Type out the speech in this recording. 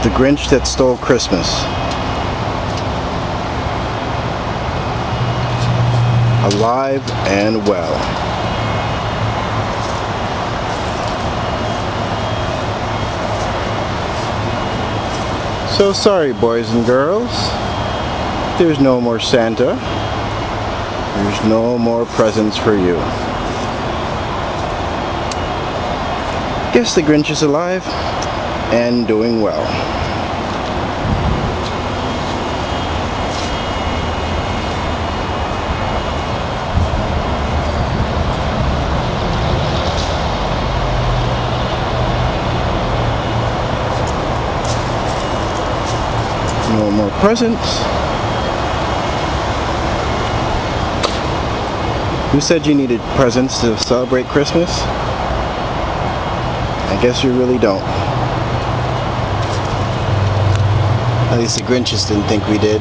The Grinch That Stole Christmas. Alive and well. So sorry, boys and girls. There's no more Santa. There's no more presents for you. Guess the Grinch is alive and doing well. No more presents. Who said you needed presents to celebrate Christmas? I guess you really don't. At least the Grinches didn't think we did.